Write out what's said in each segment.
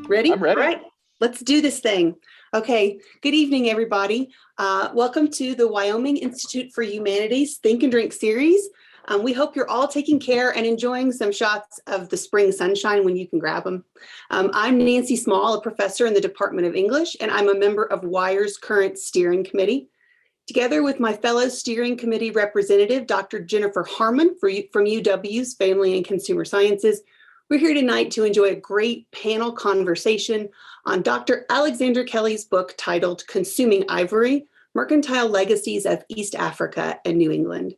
Ready? I'm ready. All right, let's do this thing. Okay, good evening, everybody. Welcome to the Wyoming Institute for Humanities Think and Drink series. We hope you're all taking care and enjoying some shots of the spring sunshine when you can grab them. I'm Nancy Small, a professor in the Department of English, and I'm a member of WIRE's current steering committee. Together with my fellow steering committee representative, Dr. Jennifer Harmon from UW's Family and Consumer Sciences, we're here tonight to enjoy a great panel conversation on Dr. Alexandra Kelly's book titled Consuming Ivory, Mercantile Legacies of East Africa and New England.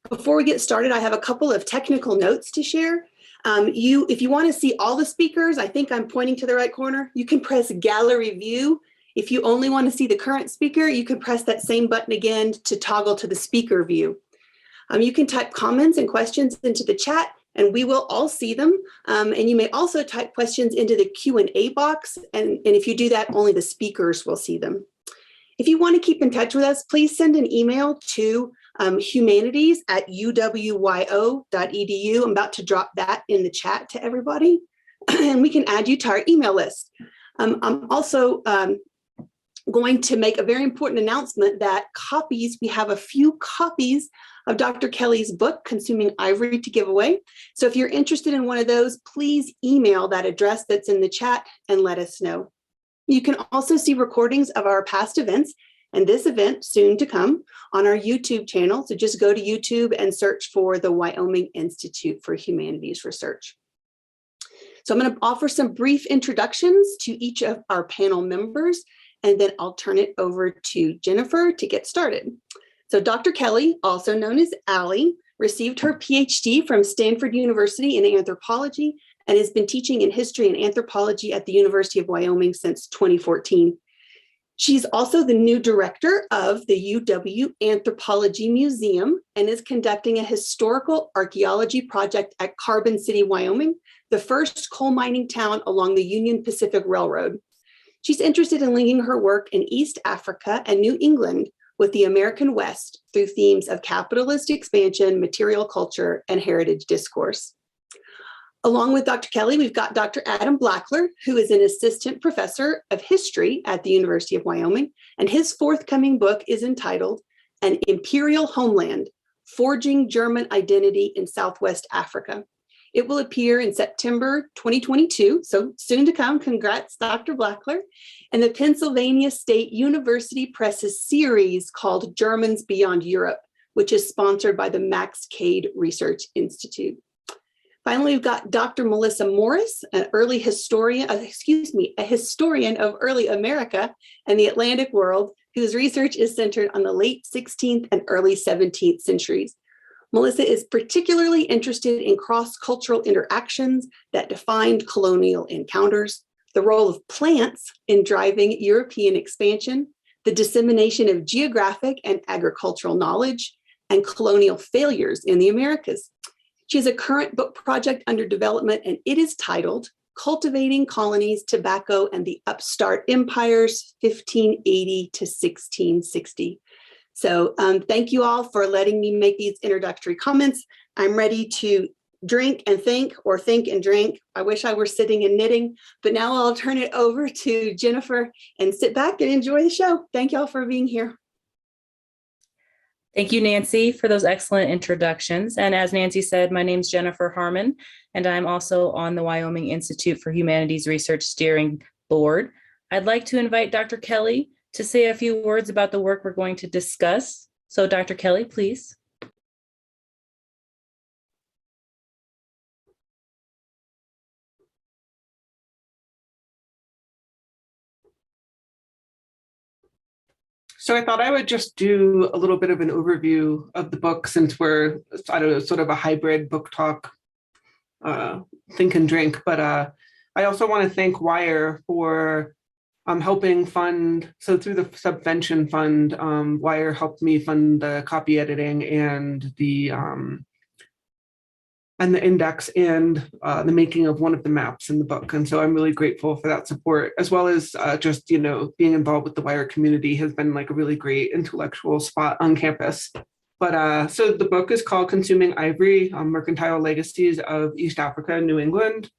Before we get started, I have a couple of technical notes to share. If you want to see all the speakers, I think I'm pointing to the right corner, you can press Gallery View. If you only want to see the current speaker, you can press that same button again to toggle to the speaker view. You can type comments and questions into the chat, and we will all see them. And you may also type questions into the Q&A box. And if you do that, only the speakers will see them. If you want to keep in touch with us, please send an email to humanities@uwyo.edu. I'm about to drop that in the chat to everybody, and we can add you to our email list. I'm also going to make a very important announcement that we have a few copies of Dr. Kelly's book, Consuming Ivory, to give away. So if you're interested in one of those, please email that address that's in the chat and let us know. You can also see recordings of our past events and this event soon to come on our YouTube channel. So just go to YouTube and search for the Wyoming Institute for Humanities Research. So I'm going to offer some brief introductions to each of our panel members, and then I'll turn it over to Jennifer to get started. So Dr. Kelly, also known as Allie, received her PhD from Stanford University in anthropology and has been teaching in history and anthropology at the University of Wyoming since 2014. She's also the new director of the UW Anthropology Museum and is conducting a historical archaeology project at Carbon City, Wyoming, the first coal mining town along the Union Pacific Railroad. She's interested in linking her work in East Africa and New England with the American West through themes of capitalist expansion, material culture, and heritage discourse. Along with Dr. Kelly, we've got Dr. Adam Blackler, who is an assistant professor of history at the University of Wyoming, and his forthcoming book is entitled An Imperial Homeland, Forging German Identity in Southwest Africa. It will appear in September 2022, so soon to come. Congrats, Dr. Blackler. And the Pennsylvania State University Press's series called Germans Beyond Europe, which is sponsored by the Max Cade Research Institute. Finally, we've got Dr. Melissa Morris, a historian of early America and the Atlantic world, whose research is centered on the late 16th and early 17th centuries. Melissa is particularly interested in cross-cultural interactions that defined colonial encounters, the role of plants in driving European expansion, the dissemination of geographic and agricultural knowledge, and colonial failures in the Americas. She has a current book project under development, and it is titled Cultivating Colonies, Tobacco, and the Upstart Empires, 1580 to 1660. So thank you all for letting me make these introductory comments. I'm ready to drink and think, or think and drink. I wish I were sitting and knitting, but now I'll turn it over to Jennifer and sit back and enjoy the show. Thank you all for being here. Thank you, Nancy, for those excellent introductions. And as Nancy said, my name's Jennifer Harmon, and I'm also on the Wyoming Institute for Humanities Research Steering Board. I'd like to invite Dr. Kelly to say a few words about the work we're going to discuss. So Dr. Kelly, please. So I thought I would just do a little bit of an overview of the book, since we're, I don't know, sort of a hybrid book talk, think and drink. But I also want to thank WIRE for helping fund, so through the subvention fund, WIRE helped me fund the copy editing and the index and the making of one of the maps in the book. And so I'm really grateful for that support, as well as just, being involved with the WIRE community has been like a really great intellectual spot on campus. But so the book is called Consuming Ivory, Mercantile Legacies of East Africa and New England.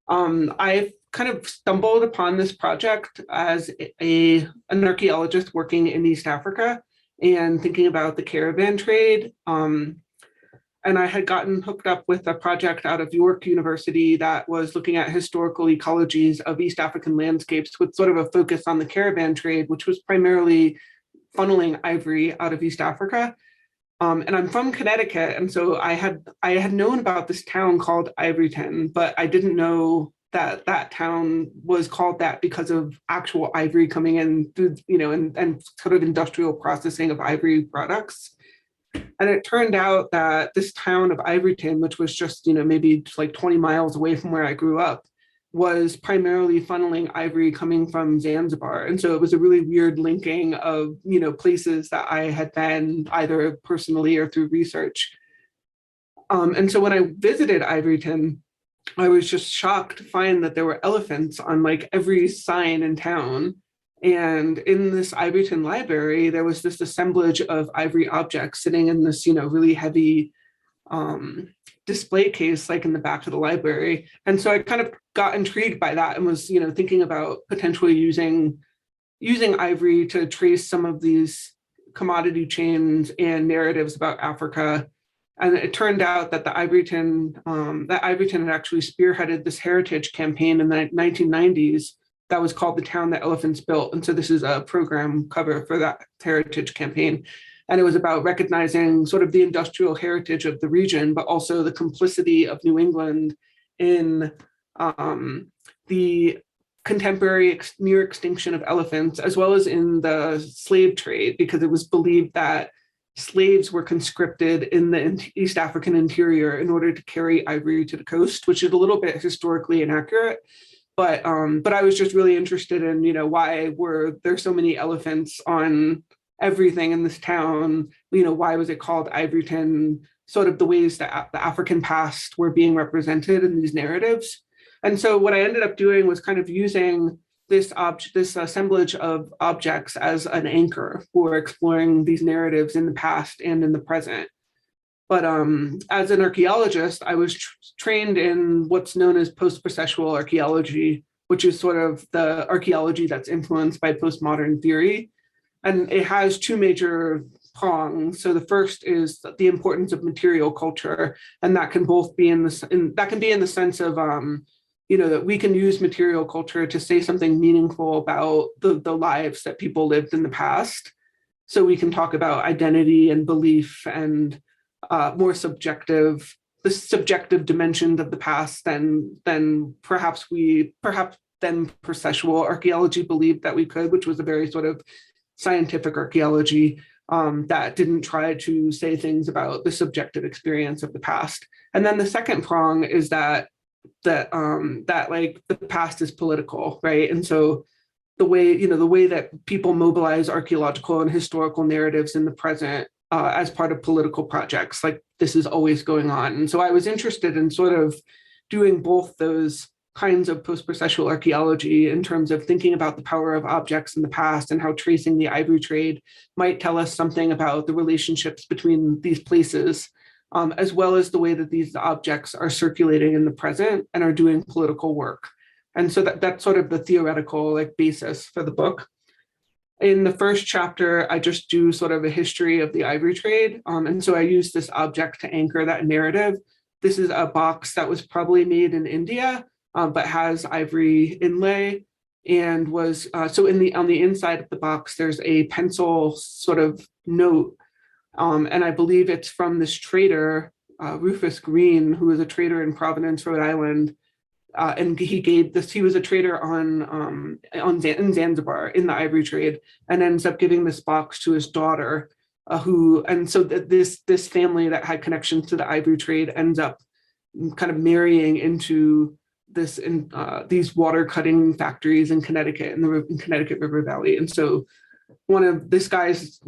I've kind of stumbled upon this project as an archaeologist working in East Africa and thinking about the caravan trade. And I had gotten hooked up with a project out of York University that was looking at historical ecologies of East African landscapes with sort of a focus on the caravan trade, which was primarily funneling ivory out of East Africa. And I'm from Connecticut, and so I had known about this town called Ivoryton, but I didn't know that that town was called that because of actual ivory coming in through, and sort of industrial processing of ivory products. And it turned out that this town of Ivoryton, which was just, maybe like 20 miles away from where I grew up, was primarily funneling ivory coming from Zanzibar. And so it was a really weird linking of, places that I had been either personally or through research. And so when I visited Ivoryton, I was just shocked to find that there were elephants on like every sign in town. And in this Ivoryton library, there was this assemblage of ivory objects sitting in this, really heavy display case, like in the back of the library. And so I kind of got intrigued by that and was, thinking about potentially using ivory to trace some of these commodity chains and narratives about Africa. And it turned out that Ivoryton had actually spearheaded this heritage campaign in the 1990s that was called The Town That Elephants Built. And so this is a program cover for that heritage campaign. And it was about recognizing sort of the industrial heritage of the region, but also the complicity of New England in the contemporary near extinction of elephants, as well as in the slave trade, because it was believed that slaves were conscripted in the East African interior in order to carry ivory to the coast, which is a little bit historically inaccurate. But I was just really interested in, why were there so many elephants on everything in this town? Why was it called Ivoryton? Sort of the ways that the African past were being represented in these narratives. And so what I ended up doing was kind of using this assemblage of objects as an anchor for exploring these narratives in the past and in the present. But as an archaeologist, I was trained in what's known as post-processual archaeology, which is sort of the archaeology that's influenced by postmodern theory. And it has two major prongs. So the first is the importance of material culture, and that can both be in the sense of that we can use material culture to say something meaningful about the lives that people lived in the past. So we can talk about identity and belief and more subjective dimensions of the past than perhaps then processual archaeology believed that we could, which was a very sort of scientific archaeology that didn't try to say things about the subjective experience of the past. And then the second prong is that like the past is political, right? And so the way that people mobilize archaeological and historical narratives in the present as part of political projects, like this is always going on. And so I was interested in sort of doing both those kinds of post-processual archaeology in terms of thinking about the power of objects in the past and how tracing the ivory trade might tell us something about the relationships between these places, as well as the way that these objects are circulating in the present and are doing political work. And so that's sort of the theoretical basis for the book. In the first chapter, I just do sort of a history of the ivory trade. And so I use this object to anchor that narrative. This is a box that was probably made in India, but has ivory inlay, and was so on the inside of the box, there's a pencil sort of note. And I believe it's from this trader, Rufus Green, who was a trader in Providence, Rhode Island. And he was a trader in Zanzibar in the ivory trade, and ends up giving this box to his daughter, this family that had connections to the ivory trade ends up kind of marrying into these water cutting factories in Connecticut, in the Connecticut River Valley. And so one of this guy's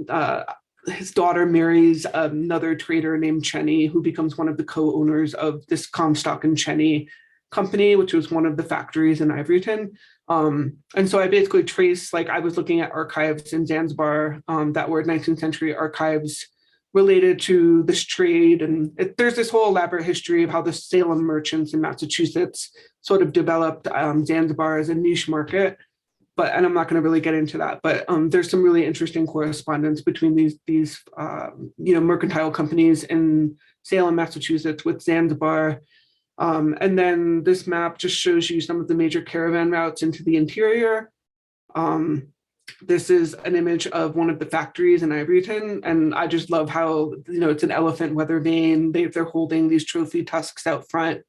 his daughter marries another trader named Cheney, who becomes one of the co-owners of this Comstock and Cheney company, which was one of the factories in Ivoryton. And so I basically traced, I was looking at archives in Zanzibar that were 19th century archives related to this trade. And there's this whole elaborate history of how the Salem merchants in Massachusetts sort of developed Zanzibar as a niche market. And I'm not going to really get into that, but there's some really interesting correspondence between these mercantile companies in Salem, Massachusetts with Zanzibar. And then this map just shows you some of the major caravan routes into the interior. This is an image of one of the factories in Ivoryton, and I just love how, it's an elephant weather vane. They're holding these trophy tusks out front.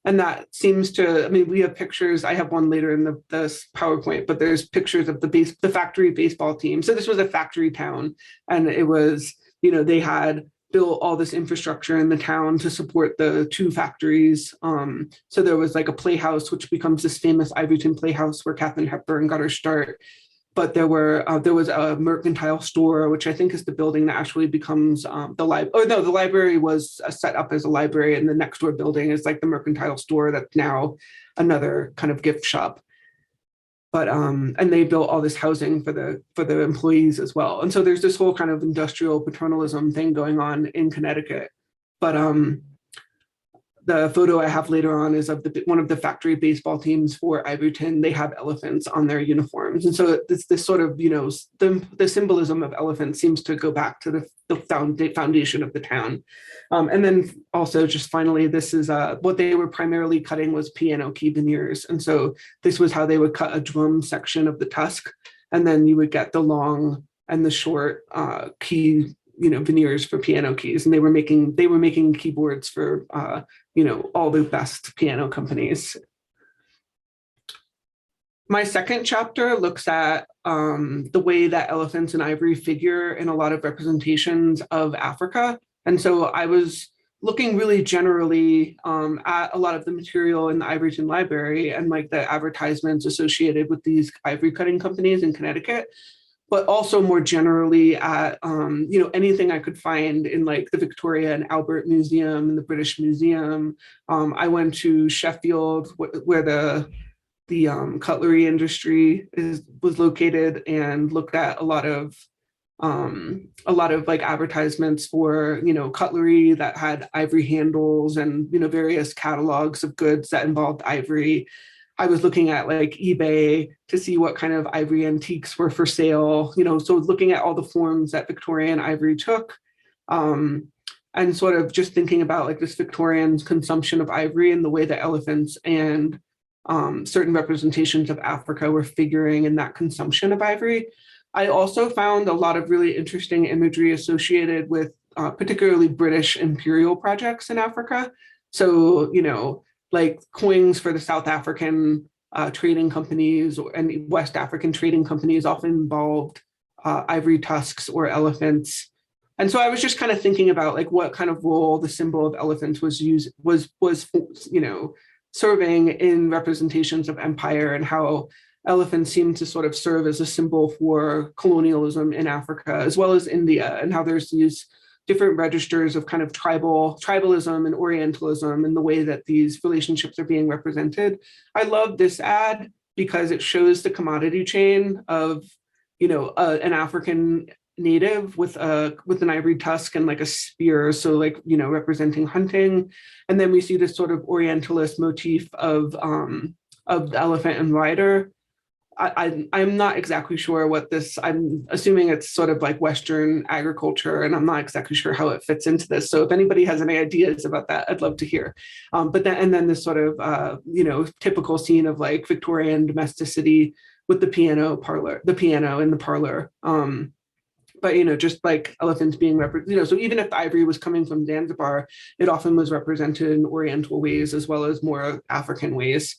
And that seems to, we have pictures. I have one later in this PowerPoint, but there's pictures of the factory baseball team. So this was a factory town, and it was, they had built all this infrastructure in the town to support the two factories. So there was like a playhouse, which becomes this famous Ivoryton Playhouse where Katharine Hepburn got her start. But there was a mercantile store, which I think is the building that actually becomes the library. Oh no, the library was set up as a library, and the next door building is like the mercantile store that's now another kind of gift shop. But and they built all this housing for the employees as well. And so there's this whole kind of industrial paternalism thing going on in Connecticut. But the photo I have later on is of one of the factory baseball teams for Ivoryton. They have elephants on their uniforms. And so this sort of, the symbolism of elephants seems to go back to the foundation of the town. And then also just finally, this is what they were primarily cutting was piano key veneers. And so this was how they would cut a drum section of the tusk. And then you would get the long and the short key veneers for piano keys, and they were making keyboards for all the best piano companies. My second chapter looks at the way that elephants and ivory figure in a lot of representations of Africa. And so I was looking really generally at a lot of the material in the Ivoryton Library and like the advertisements associated with these ivory cutting companies in Connecticut, but also more generally at anything I could find in like the Victoria and Albert Museum and the British Museum. I went to Sheffield, where the cutlery industry was located, and looked at a lot of like advertisements for cutlery that had ivory handles and various catalogs of goods that involved ivory. I was looking at like eBay to see what kind of ivory antiques were for sale, so looking at all the forms that Victorian ivory took, and sort of just thinking about like this Victorian consumption of ivory and the way that elephants and certain representations of Africa were figuring in that consumption of ivory. I also found a lot of really interesting imagery associated with particularly British imperial projects in Africa. So, like coins for the South African trading companies and West African trading companies often involved ivory tusks or elephants. And so I was just kind of thinking about like what kind of role the symbol of elephants was serving in representations of empire, and how elephants seem to sort of serve as a symbol for colonialism in Africa as well as India, and how there's these different registers of kind of tribalism and Orientalism and the way that these relationships are being represented. I love this ad because it shows the commodity chain of, an African native with an ivory tusk and like a spear, so like representing hunting, and then we see this sort of Orientalist motif of the elephant and rider. I'm not exactly sure what this, I'm assuming it's sort of like Western agriculture, and I'm not exactly sure how it fits into this. So if anybody has any ideas about that, I'd love to hear. But then this sort of, typical scene of like Victorian domesticity with the piano in the parlor. But, just like elephants being represented, so even if the ivory was coming from Zanzibar, it often was represented in Oriental ways as well as more African ways.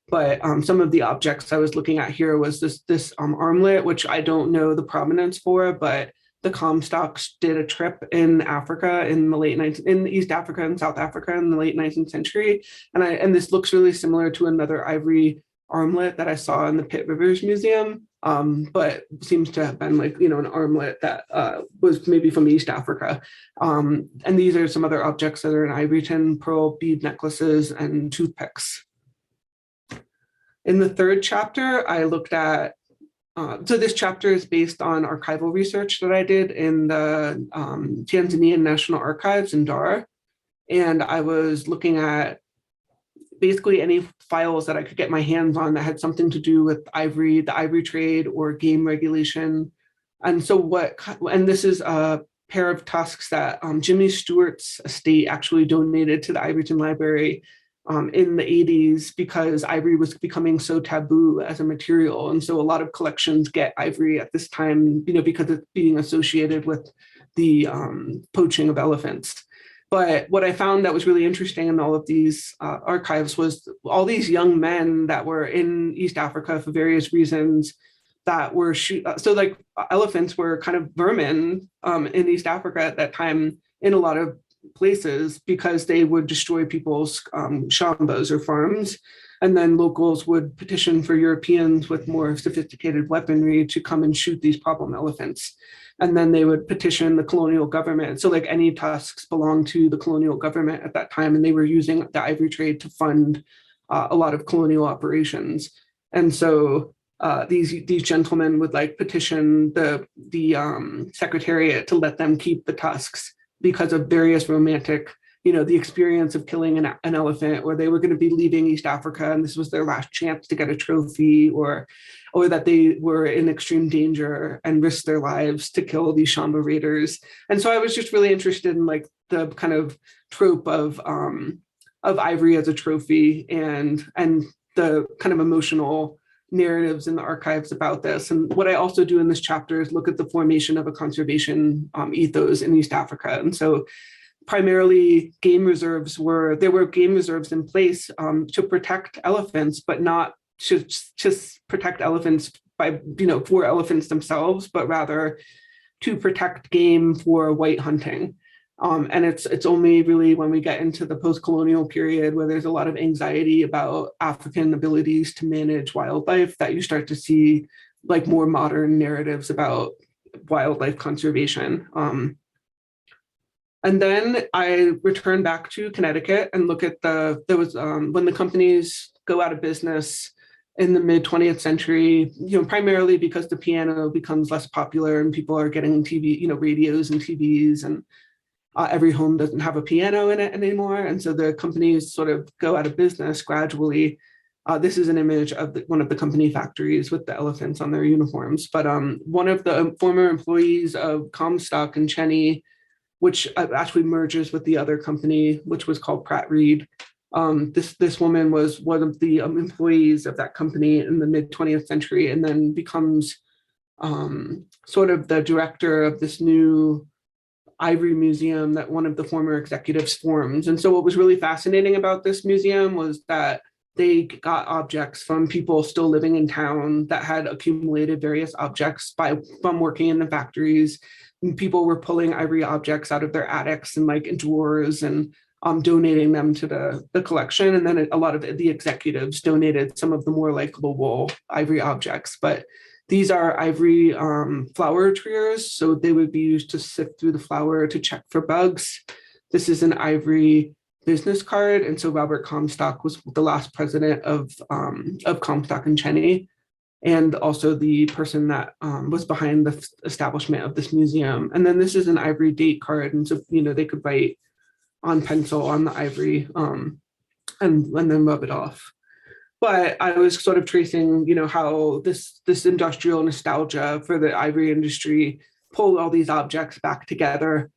But some of the objects I was looking at here was this armlet, which I don't know the provenance for, but the Comstocks did a trip in Africa in East Africa and South Africa in the late 19th century. And this looks really similar to another ivory armlet that I saw in the Pitt Rivers Museum, but seems to have been like, an armlet that was maybe from East Africa. And these are some other objects that are in Ivoryton: pearl bead necklaces and toothpicks. In the third chapter, I looked at so this chapter is based on archival research that I did in the Tanzanian National Archives in Dar. And I was looking at basically any files that I could get my hands on that had something to do with ivory, the ivory trade, or game regulation. And so and this is a pair of tusks that Jimmy Stewart's estate actually donated to the Ivoryton Library in the 80s because ivory was becoming so taboo as a material. And so a lot of collections get ivory at this time, because it's being associated with the poaching of elephants. But what I found that was really interesting in all of these archives was all these young men that were in East Africa for various reasons that were so like elephants were kind of vermin in East Africa at that time in a lot of places because they would destroy people's shambas or farms. And then locals would petition for Europeans with more sophisticated weaponry to come and shoot these problem elephants. And then they would petition the colonial government. So like any tusks belonged to the colonial government at that time, and they were using the ivory trade to fund a lot of colonial operations. And so these gentlemen would like petition the secretariat to let them keep the tusks because of various romantic, the experience of killing an elephant, or they were going to be leaving East Africa and this was their last chance to get a trophy, or that they were in extreme danger and risked their lives to kill these Shamba raiders. And so I was just really interested in like the kind of trope of ivory as a trophy and the kind of emotional narratives in the archives about this. And what I also do in this chapter is look at the formation of a conservation ethos in East Africa. And so primarily there were game reserves in place to protect elephants, but not to just protect elephants by, for elephants themselves, but rather to protect game for white hunting. And it's only really when we get into the post-colonial period where there's a lot of anxiety about African abilities to manage wildlife that you start to see like more modern narratives about wildlife conservation. And then I returned back to Connecticut and look at when the companies go out of business in the mid 20th century, primarily because the piano becomes less popular and people are getting TV, radios and TVs, and every home doesn't have a piano in it anymore. And so the companies sort of go out of business gradually. This is an image of one of the company factories with the elephants on their uniforms. But one of the former employees of Comstock and Cheney, which actually merges with the other company, which was called Pratt Reed. This woman was one of the employees of that company in the mid 20th century, and then becomes sort of the director of this new ivory museum that one of the former executives forms. And so what was really fascinating about this museum was that they got objects from people still living in town that had accumulated various objects from working in the factories. And people were pulling ivory objects out of their attics and like in drawers and donating them to the collection. And then a lot of the executives donated some of the more like global ivory objects. But these are ivory flower triers. So they would be used to sift through the flour to check for bugs. This is an ivory business card. And so Robert Comstock was the last president of Comstock and Cheney, and also the person that was behind the establishment of this museum. And then this is an ivory date card. And so, they could write on pencil on the ivory and then rub it off. But I was sort of tracing, how this industrial nostalgia for the ivory industry pulled all these objects back together.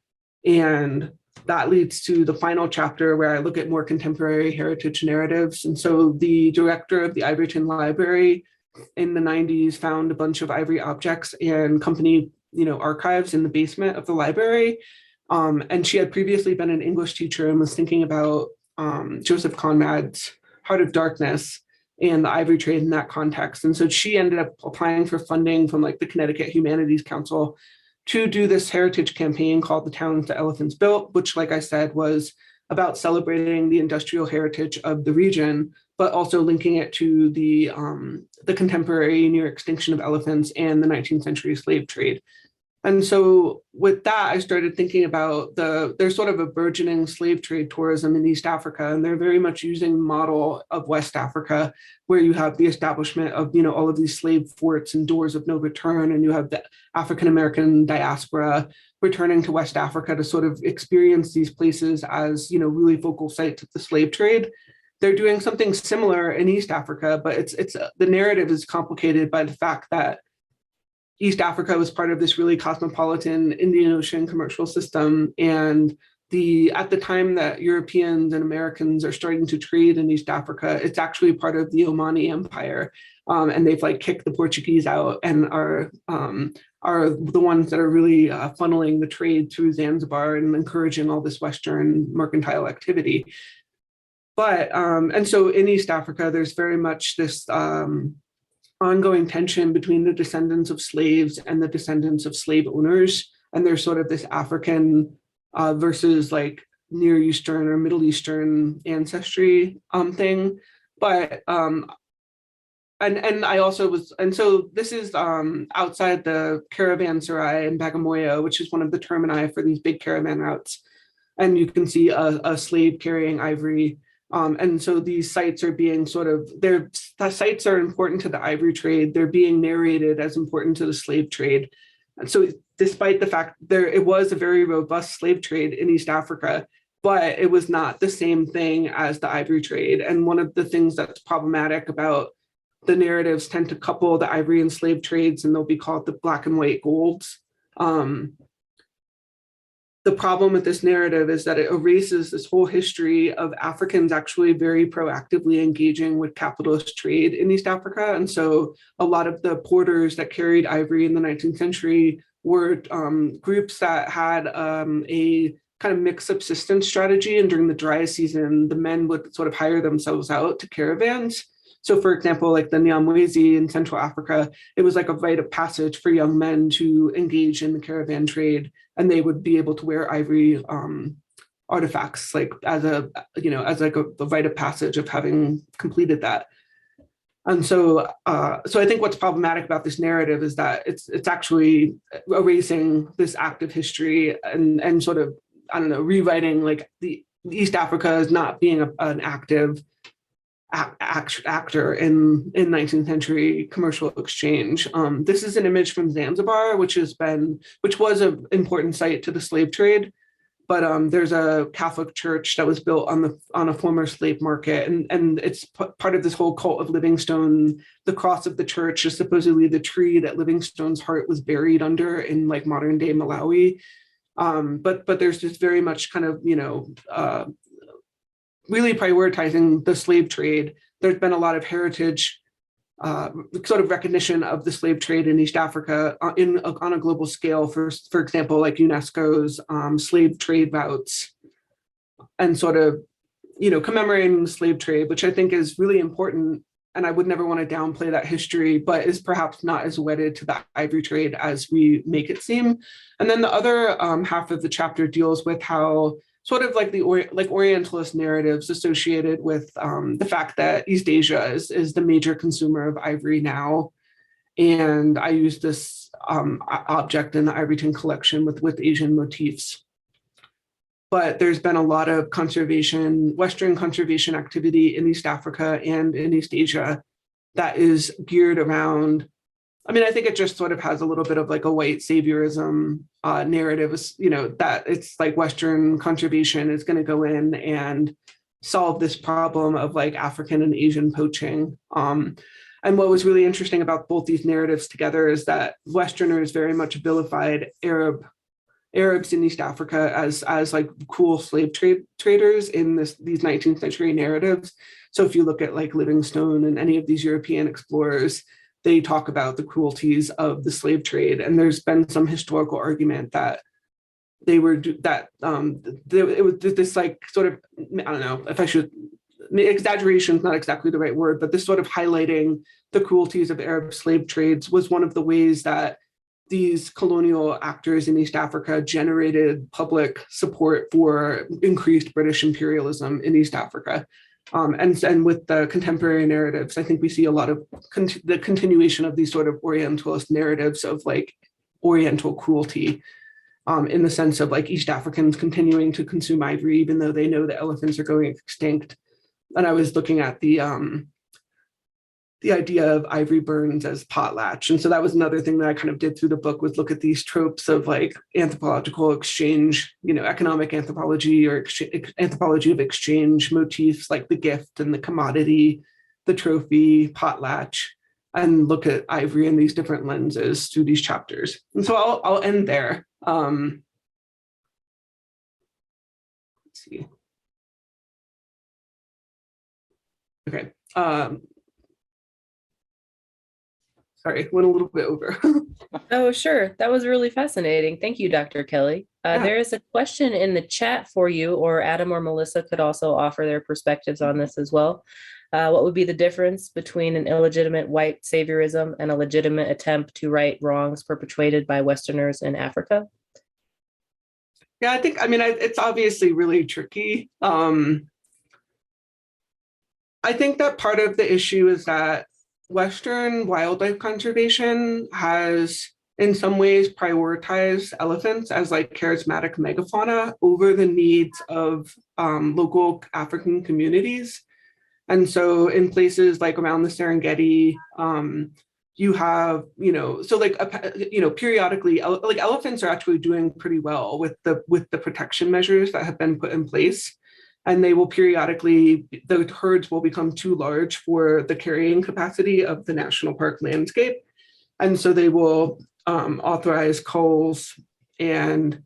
And that leads to the final chapter where I look at more contemporary heritage narratives. And so the director of the Ivoryton Library in the 90s found a bunch of ivory objects and company, archives in the basement of the library. And she had previously been an English teacher and was thinking about Joseph Conrad's Heart of Darkness and the ivory trade in that context. And so she ended up applying for funding from like the Connecticut Humanities Council to do this heritage campaign called The Towns the Elephants Built, which, like I said, was about celebrating the industrial heritage of the region, but also linking it to the contemporary near extinction of elephants and the 19th century slave trade. And so with that, I started thinking about there's sort of a burgeoning slave trade tourism in East Africa, and they're very much using the model of West Africa, where you have the establishment of, all of these slave forts and doors of no return, and you have the African-American diaspora returning to West Africa to sort of experience these places as, really focal sites of the slave trade. They're doing something similar in East Africa, but it's the narrative is complicated by the fact that East Africa was part of this really cosmopolitan Indian Ocean commercial system. And at the time that Europeans and Americans are starting to trade in East Africa, it's actually part of the Omani Empire. And they've kicked the Portuguese out and are the ones that are really funneling the trade through Zanzibar and encouraging all this Western mercantile activity. But, and so in East Africa, there's very much this ongoing tension between the descendants of slaves and the descendants of slave owners. And there's sort of this African versus Near Eastern or Middle Eastern ancestry thing. But, and I also was, and so this is outside the caravanserai in Bagamoyo, which is one of the termini for these big caravan routes. And you can see a slave carrying ivory. And so these sites are being the sites are important to the ivory trade. They're being narrated as important to the slave trade. And so despite the fact it was a very robust slave trade in East Africa, but it was not the same thing as the ivory trade. And one of the things that's problematic about the narratives tend to couple the ivory and slave trades, and they'll be called the black and white golds. The problem with this narrative is that it erases this whole history of Africans actually very proactively engaging with capitalist trade in East Africa. And so a lot of the porters that carried ivory in the 19th century were groups that had a kind of mixed subsistence strategy. And during the dry season, the men would sort of hire themselves out to caravans. So for example, the Nyamwezi in Central Africa, it was a rite of passage for young men to engage in the caravan trade, and they would be able to wear ivory artifacts as a rite of passage of having completed that. And so I think what's problematic about this narrative is that it's actually erasing this active history and sort of, rewriting the East Africa as not being an active actor in 19th century commercial exchange. This is an image from Zanzibar, which was an important site to the slave trade, but there's a Catholic church that was built on a former slave market, and it's part of this whole cult of Livingstone. The cross of the church is supposedly the tree that Livingstone's heart was buried under in modern day Malawi. But there's just very much kind of really prioritizing the slave trade. There's been a lot of heritage sort of recognition of the slave trade in East Africa on a global scale, for example, UNESCO's slave trade routes, and sort of, commemorating the slave trade, which I think is really important. And I would never want to downplay that history, but is perhaps not as wedded to the ivory trade as we make it seem. And then the other half of the chapter deals with how sort of the Orientalist narratives associated with the fact that East Asia is the major consumer of ivory now. And I use this object in the Ivoryton collection with Asian motifs. But there's been a lot of Western conservation activity in East Africa and in East Asia that is geared around, I think it just sort of has a little bit of a white saviorism narrative, that it's Western conservation is going to go in and solve this problem of African and Asian poaching. And what was really interesting about both these narratives together is that Westerners very much vilified Arabs in East Africa as cool slave traders in these 19th century narratives. So if you look at Livingstone and any of these European explorers, they talk about the cruelties of the slave trade. And there's been some historical argument that it was this sort of, I don't know if I should, exaggeration is not exactly the right word, but this sort of highlighting the cruelties of Arab slave trades was one of the ways that these colonial actors in East Africa generated public support for increased British imperialism in East Africa. And with the contemporary narratives, I think we see a lot of the continuation of these sort of Orientalist narratives of Oriental cruelty, in the sense of like East Africans continuing to consume ivory, even though they know that elephants are going extinct. And I was looking at the idea of ivory burns as potlatch. And so that was another thing that I kind of did through the book, was look at these tropes of like anthropological exchange, economic anthropology or anthropology of exchange motifs, like the gift and the commodity, the trophy, potlatch, and look at ivory in these different lenses through these chapters. And so I'll end there. Let's see. Okay. Sorry, went a little bit over. Oh, sure. That was really fascinating. Thank you, Dr. Kelly. Yeah. There is a question in the chat for you, or Adam or Melissa could also offer their perspectives on this as well. What would be the difference between an illegitimate white saviorism and a legitimate attempt to right wrongs perpetrated by Westerners in Africa? Yeah, it's obviously really tricky. I think that part of the issue is that Western wildlife conservation has in some ways prioritized elephants as like charismatic megafauna over the needs of local African communities. And so in places like around the Serengeti, you have, periodically, like elephants are actually doing pretty well with the protection measures that have been put in place. And they will periodically, the herds will become too large for the carrying capacity of the national park landscape. And so they will authorize culls and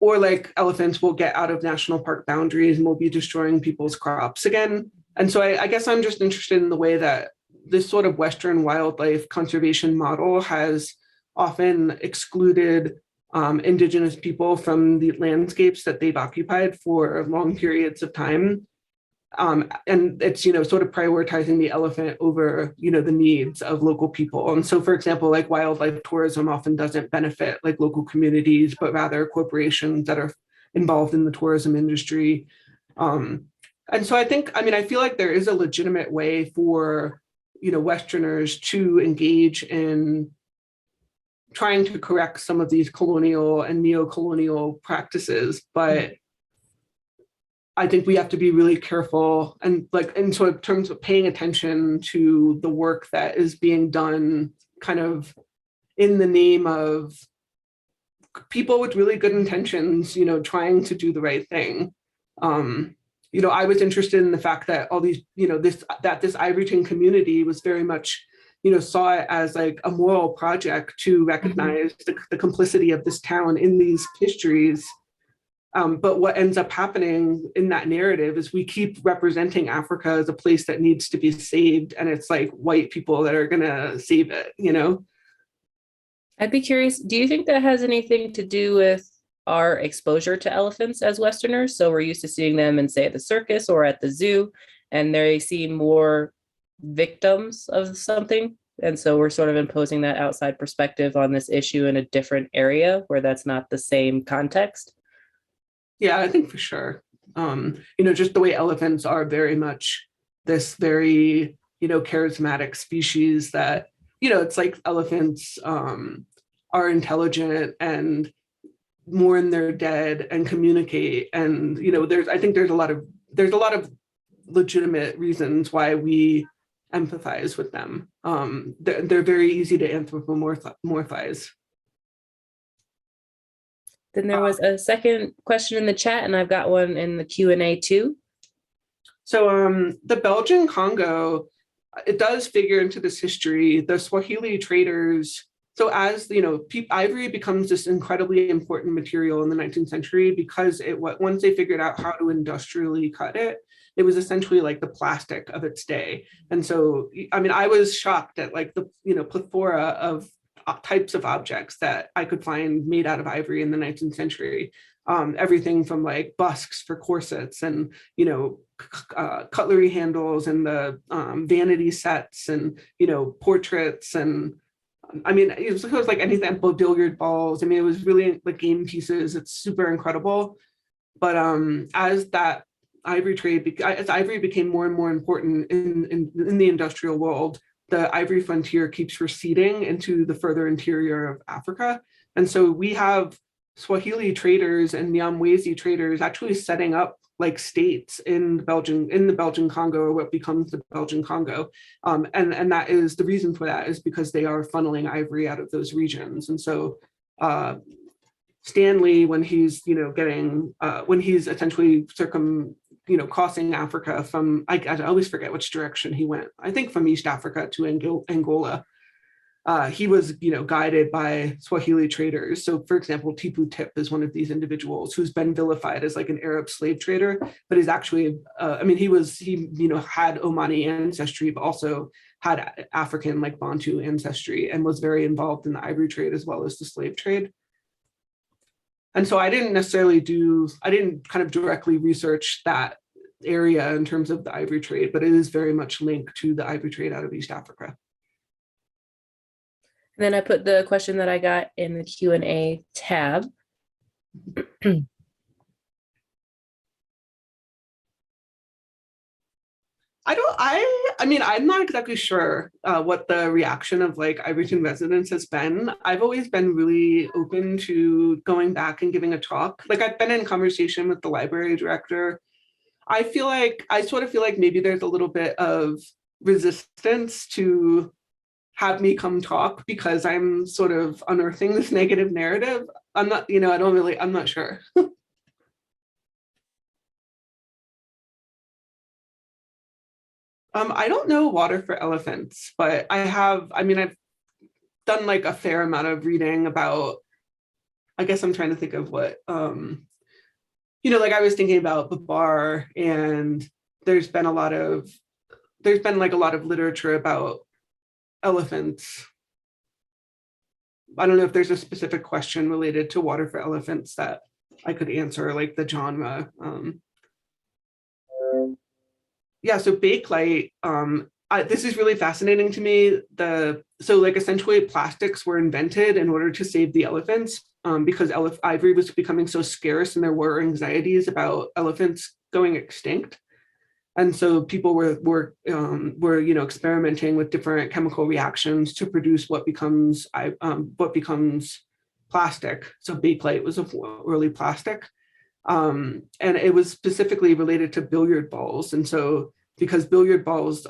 or like elephants will get out of national park boundaries and will be destroying people's crops again. And so I guess I'm just interested in the way that this sort of Western wildlife conservation model has often excluded indigenous people from the landscapes that they've occupied for long periods of time. And it's, sort of prioritizing the elephant over, the needs of local people. And so, for example, like wildlife tourism often doesn't benefit like local communities, but rather corporations that are involved in the tourism industry. And so I feel like there is a legitimate way for, Westerners to engage in trying to correct some of these colonial and neo-colonial practices, but I think we have to be really careful and in terms of paying attention to the work that is being done kind of in the name of people with really good intentions, trying to do the right thing. I was interested in the fact that all these, this Ivoryton community was very much, saw it as like a moral project to recognize the complicity of this town in these histories. But what ends up happening in that narrative is we keep representing Africa as a place that needs to be saved. And it's like white people that are going to save it, I'd be curious, do you think that has anything to do with our exposure to elephants as Westerners? So we're used to seeing them in, say, at the circus or at the zoo, and they seem more victims of something. And so we're sort of imposing that outside perspective on this issue in a different area where that's not the same context. Yeah, I think for sure. Just the way elephants are very much this very, charismatic species that, it's like elephants are intelligent and mourn their dead and communicate. And, I think there's a lot of legitimate reasons why we empathize with them. They're very easy to anthropomorphize. Then there was a second question in the chat, and I've got one in the Q&A too. So the Belgian Congo, it does figure into this history. The Swahili traders, so as ivory becomes this incredibly important material in the 19th century because once they figured out how to industrially cut it, it was essentially like the plastic of its day. And so, I was shocked at like the, plethora of types of objects that I could find made out of ivory in the 19th century. Everything from like busks for corsets and, cutlery handles and the vanity sets and, portraits. And it was like anything, billiard balls. It was really like game pieces. It's super incredible. But as ivory became more and more important in the industrial world, the ivory frontier keeps receding into the further interior of Africa. And so we have Swahili traders and Nyamwezi traders actually setting up like states in the Belgian Congo, or what becomes the Belgian Congo. And that is the reason for that is because they are funneling ivory out of those regions. And so Stanley, when he's, when he's essentially crossing Africa from, I always forget which direction he went. I think from East Africa to Angola. He was, guided by Swahili traders. So, for example, Tipu Tip is one of these individuals who's been vilified as like an Arab slave trader, but is actually, he had Omani ancestry, but also had African, like Bantu ancestry, and was very involved in the ivory trade as well as the slave trade. And so I didn't kind of directly research that area in terms of the ivory trade, but it is very much linked to the ivory trade out of East Africa. And then I put the question that I got in the Q&A tab. I'm not exactly sure what the reaction of like Ivoryton residents has been. I've always been really open to going back and giving a talk. Like I've been in conversation with the library director. I sort of feel like maybe there's a little bit of resistance to have me come talk because I'm sort of unearthing this negative narrative. I'm not sure. I don't know water for elephants, but I've done like a fair amount of reading about, I guess I'm trying to think of what, like I was thinking about Babar, and there's been like a lot of literature about elephants. I don't know if there's a specific question related to water for elephants that I could answer, like the genre. So bakelite, this is really fascinating to me. Essentially plastics were invented in order to save the elephants because ivory was becoming so scarce, and there were anxieties about elephants going extinct. And so people were experimenting with different chemical reactions to produce what becomes plastic. So bakelite was an early plastic, and it was specifically related to billiard balls. And so because billiard balls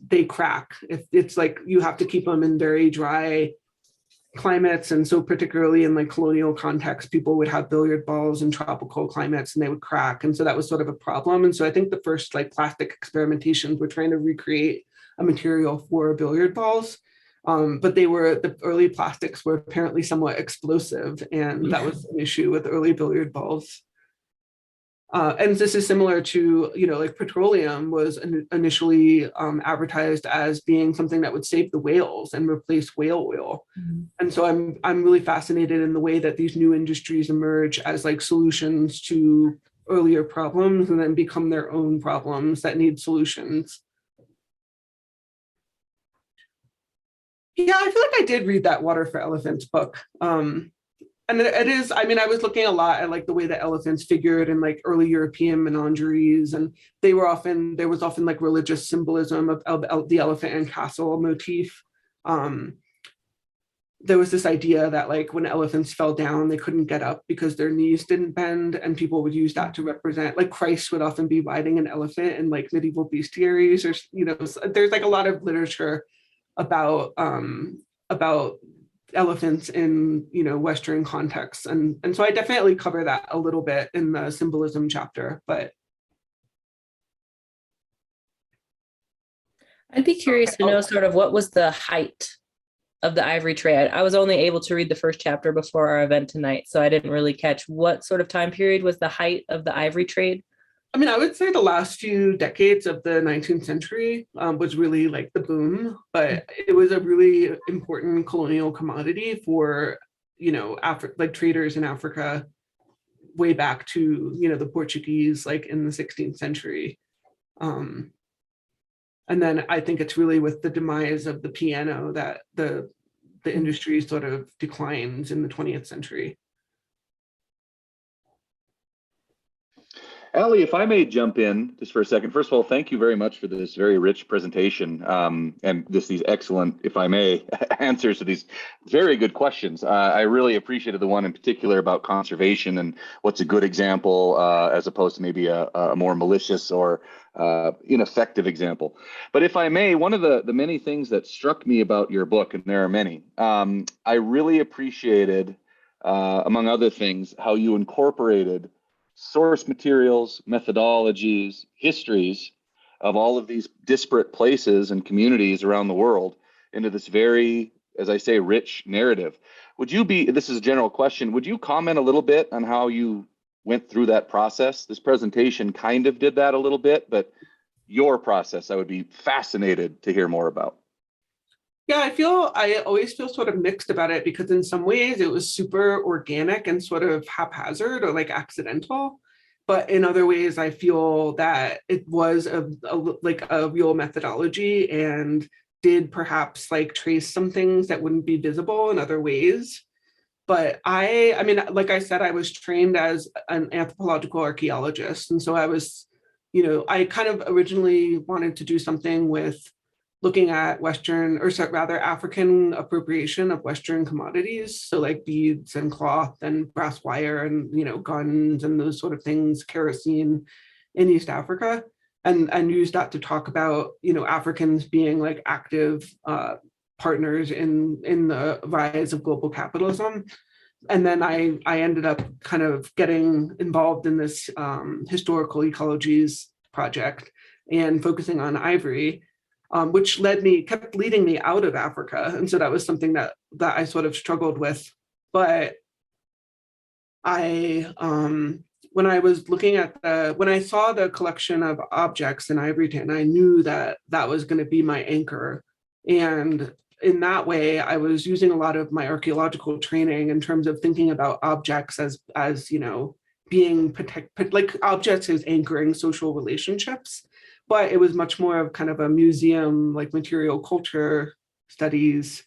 they crack, it's like you have to keep them in very dry climates, and so particularly in like colonial context, people would have billiard balls in tropical climates and they would crack, and so that was sort of a problem. And so I think the first like plastic experimentations were trying to recreate a material for billiard balls, but the early plastics were apparently somewhat explosive, and that was an issue with early billiard balls. And this is similar to, like petroleum was initially advertised as being something that would save the whales and replace whale oil. Mm-hmm. And so I'm really fascinated in the way that these new industries emerge as like solutions to earlier problems and then become their own problems that need solutions. Yeah, I feel like I did read that Water for Elephants book. And it is, I was looking a lot at like the way that elephants figured in like early European menageries, and there was often like religious symbolism of the elephant and castle motif. There was this idea that like when elephants fell down, they couldn't get up because their knees didn't bend, and people would use that to represent, like Christ would often be riding an elephant in like medieval bestiaries, or, there's like a lot of literature about elephants in Western contexts, and so I definitely cover that a little bit in the symbolism chapter. But I'd be curious to know sort of what was the height of the ivory trade. I was only able to read the first chapter before our event tonight, so I didn't really catch what sort of time period was the height of the ivory trade. I would say the last few decades of the 19th century was really like the boom, but it was a really important colonial commodity for, like traders in Africa way back to, the Portuguese, like in the 16th century. And then I think it's really with the demise of the piano that the industry sort of declines in the 20th century. Allie, if I may jump in just for a second. First of all, thank you very much for this very rich presentation and these excellent, if I may, answers to these very good questions. I really appreciated the one in particular about conservation and what's a good example as opposed to maybe a more malicious or ineffective example. But if I may, one of the many things that struck me about your book, and there are many, I really appreciated, among other things, how you incorporated source materials, methodologies, histories of all of these disparate places and communities around the world into this very, as I say, rich narrative. This is a general question, would you comment a little bit on how you went through that process? This presentation kind of did that a little bit, but your process, I would be fascinated to hear more about. Yeah, I always feel sort of mixed about it, because in some ways it was super organic and sort of haphazard or like accidental. But in other ways, I feel that it was like a real methodology and did perhaps like trace some things that wouldn't be visible in other ways. But I mean, like I said, I was trained as an anthropological archaeologist. And so I was, I kind of originally wanted to do something with looking at Western, or rather African appropriation of Western commodities. So like beads and cloth and brass wire and, guns and those sort of things, kerosene in East Africa, and use that to talk about, Africans being like active partners in the rise of global capitalism. And then I ended up kind of getting involved in this historical ecologies project and focusing on Ivory, which kept leading me out of Africa. And so that was something that I sort of struggled with. But when I was looking at when I saw the collection of objects in Ivoryton, I knew that that was going to be my anchor. And in that way, I was using a lot of my archaeological training in terms of thinking about objects as being like objects as anchoring social relationships. But it was much more of kind of a museum, like material culture studies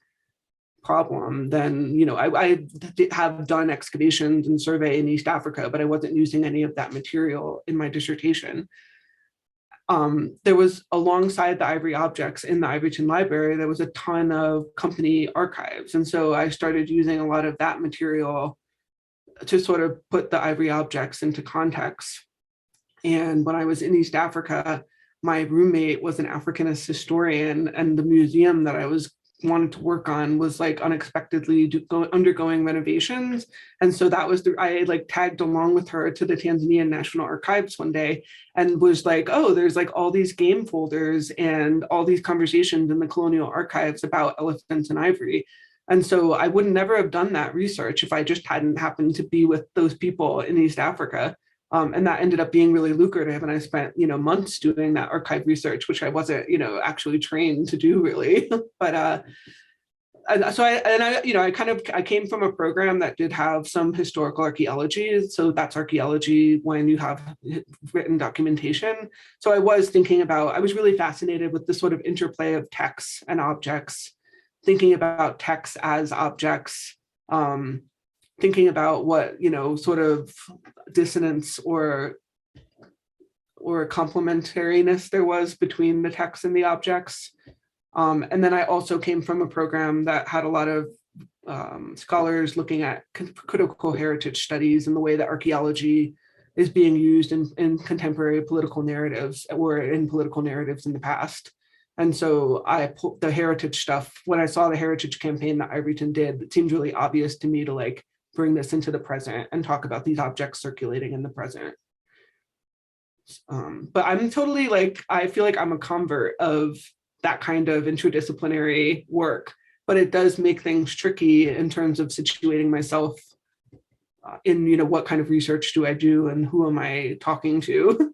problem than, I have done excavations and survey in East Africa, but I wasn't using any of that material in my dissertation. There was, alongside the ivory objects in the Ivoryton Library, there was a ton of company archives. And so I started using a lot of that material to sort of put the ivory objects into context. And when I was in East Africa, my roommate was an Africanist historian, and the museum that I wanted to work on was like unexpectedly undergoing renovations. And so that was I like tagged along with her to the Tanzanian National Archives one day and was like, oh, there's like all these game folders and all these conversations in the colonial archives about elephants and ivory. And so I would never have done that research if I just hadn't happened to be with those people in East Africa. And that ended up being really lucrative. And I spent, months doing that archive research, which I wasn't, actually trained to do really. But I came from a program that did have some historical archaeology. So that's archaeology when you have written documentation. So I was really fascinated with the sort of interplay of texts and objects, thinking about texts as objects, thinking about what, sort of dissonance or complementariness there was between the text and the objects. And then I also came from a program that had a lot of scholars looking at critical heritage studies and the way that archaeology is being used in contemporary political narratives or in political narratives in the past. And so I pulled the heritage stuff. When I saw the heritage campaign that Ivoryton did, it seemed really obvious to me to like bring this into the present and talk about these objects circulating in the present. But I'm totally I feel like I'm a convert of that kind of interdisciplinary work, but it does make things tricky in terms of situating myself in, what kind of research do I do and who am I talking to?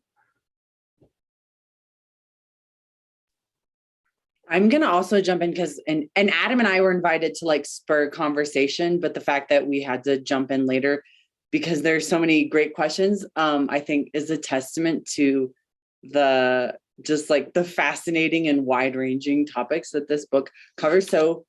I'm going to also jump in because, and Adam and I were invited to spur conversation, but the fact that we had to jump in later because there's so many great questions, I think is a testament to the fascinating and wide ranging topics that this book covers. So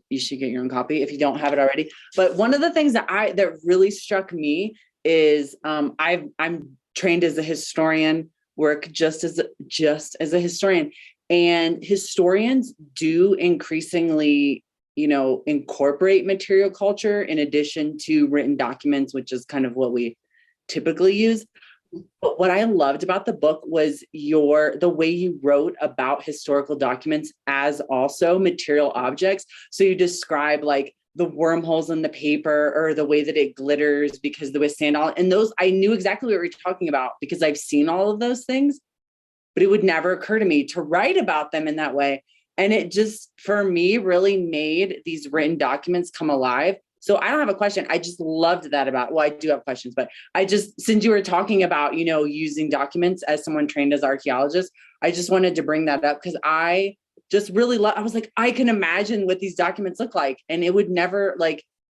you should get your own copy if you don't have it already. But one of the things that really struck me is I'm trained as a historian, work just as a historian. And historians do increasingly, incorporate material culture in addition to written documents, which is kind of what we typically use. But what I loved about the book was the way you wrote about historical documents as also material objects. So you describe like the wormholes in the paper or the way that it glitters because there was sand on, and those, I knew exactly what we were talking about because I've seen all of those things, but it would never occur to me to write about them in that way. And it just, for me, really made these written documents come alive. So I don't have a question. I just loved that I do have questions, but since you were talking about, using documents as someone trained as archaeologist, I just wanted to bring that up because I just really I was like, I can imagine what these documents look like. And it would never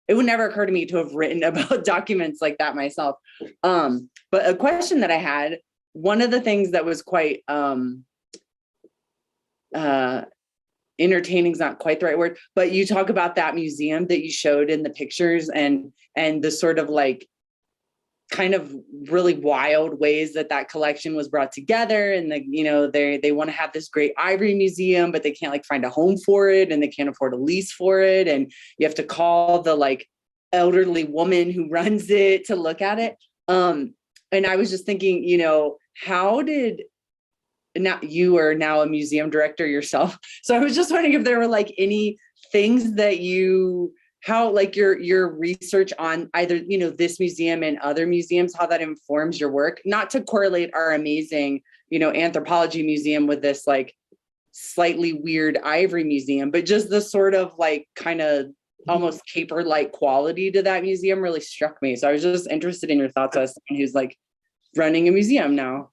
occur to me to have written about documents like that myself. But a question that I had, one of the things that was quite entertaining is not quite the right word, but you talk about that museum that you showed in the pictures and the sort of like kind of really wild ways that collection was brought together. And they want to have this great ivory museum, but they can't like find a home for it and they can't afford a lease for it. And you have to call the like elderly woman who runs it to look at it. And I was just thinking, now you are now a museum director yourself. So I was just wondering if there were like any things that how like your research on either, this museum and other museums, how that informs your work, not to correlate our amazing, anthropology museum with this like slightly weird ivory museum, but just the sort of like kind of almost caper-like quality to that museum really struck me. So I was just interested in your thoughts as someone who's like running a museum now.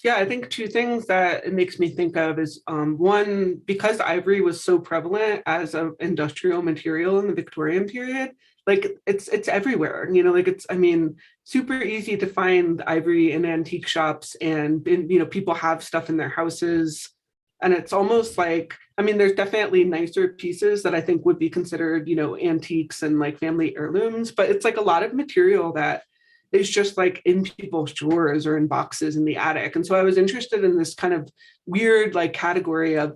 Yeah, I think two things that it makes me think of is one, because ivory was so prevalent as an industrial material in the Victorian period, like it's everywhere, super easy to find ivory in antique shops and people have stuff in their houses. And it's almost like, there's definitely nicer pieces that I think would be considered, antiques and like family heirlooms, but it's like a lot of material that is just like in people's drawers or in boxes in the attic. And so I was interested in this kind of weird like category of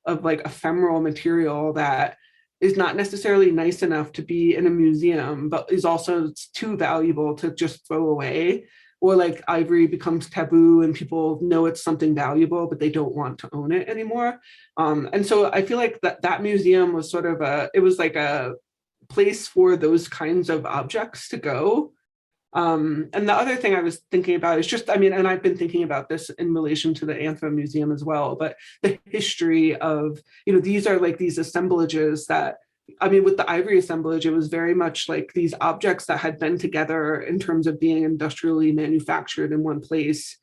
ephemeral material that is not necessarily nice enough to be in a museum, but is also too valuable to just throw away. Or like ivory becomes taboo and people know it's something valuable, but they don't want to own it anymore. And so I feel like that museum was sort of it was like a place for those kinds of objects to go. And the other thing I was thinking about is just, and I've been thinking about this in relation to the Anthro Museum as well, but the history of, these are like these assemblages that, with the ivory assemblage, it was very much like these objects that had been together in terms of being industrially manufactured in one place.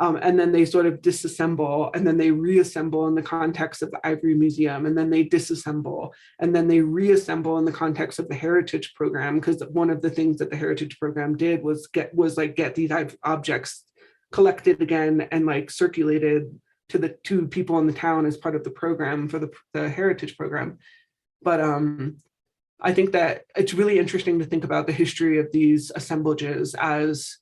And then they sort of disassemble and then they reassemble in the context of the Ivory Museum, and then they disassemble and then they reassemble in the context of the Heritage Program, because one of the things that the Heritage Program did was get these objects collected again and like circulated to the two people in the town as part of the program for the Heritage Program. But I think that it's really interesting to think about the history of these assemblages as